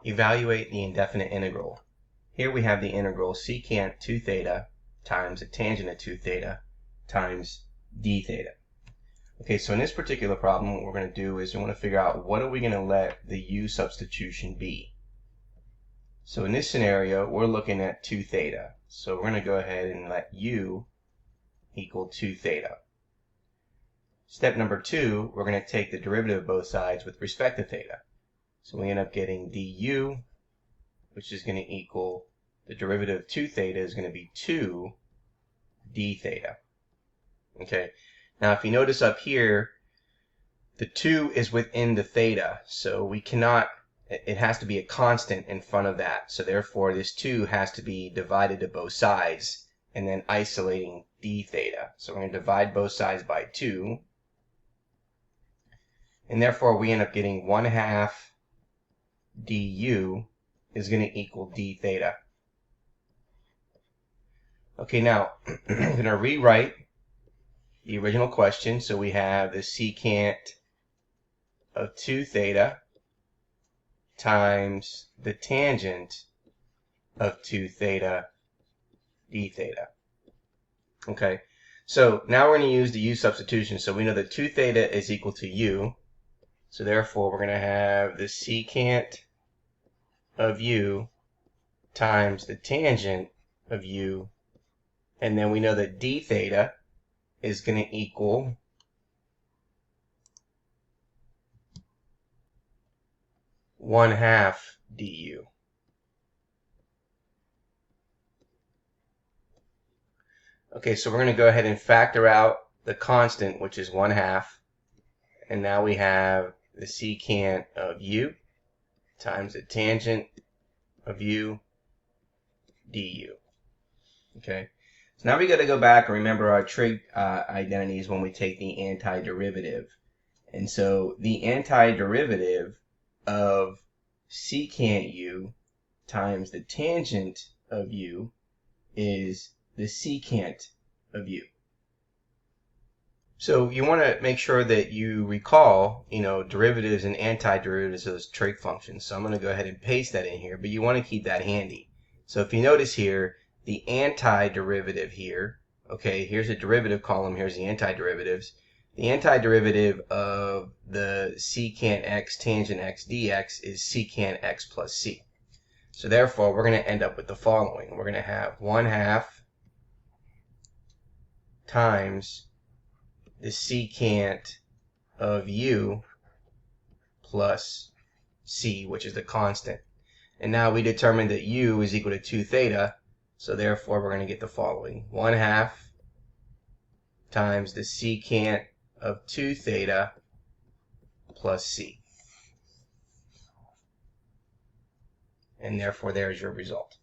Evaluate the indefinite integral. Here we have the integral secant 2 theta times the tangent of 2 theta times d theta. Okay, so in this particular problem, what we're going to do is we want to figure out what are we going to let the u substitution be. So in this scenario, we're looking at 2 theta. So we're going to go ahead and let u equal 2 theta. Step number 2, we're going to take the derivative of both sides with respect to theta. So we end up getting du, which is going to equal the derivative of 2 theta is going to be 2 d theta. Okay, now if you notice up here, the 2 is within the theta, so we cannot, it has to be a constant in front of that. So therefore this 2 has to be divided to both sides and then isolating d theta. So we're going to divide both sides by 2. And therefore we end up getting 1/2 du is going to equal d theta. Okay, now I'm going to rewrite the original question. So we have the secant of 2 theta times the tangent of 2 theta d theta. Okay, so now we're going to use the u substitution. So we know that 2 theta is equal to u. So therefore we're going to have the secant of u times the tangent of u, and then we know that d theta is going to equal one-half du. Okay, so we're going to go ahead and factor out the constant, which is 1/2, and now we have the secant of u times the tangent of u du. Okay, so now we got to go back and remember our trig identities when we take the antiderivative. And so the antiderivative of secant u times the tangent of u is the secant of u. So you want to make sure that you recall, derivatives and antiderivatives of those trig functions. So I'm going to go ahead and paste that in here, but you want to keep that handy. So if you notice here, the antiderivative here, okay, here's a derivative column, here's the antiderivatives. The antiderivative of the secant x tangent x dx is secant x plus c. So therefore, we're going to end up with the following. We're going to have 1/2 times the secant of u plus c, which is the constant. And now we determined that u is equal to 2 theta, so therefore we're going to get the following. 1/2 times the secant of 2 theta plus c. And therefore there's your result.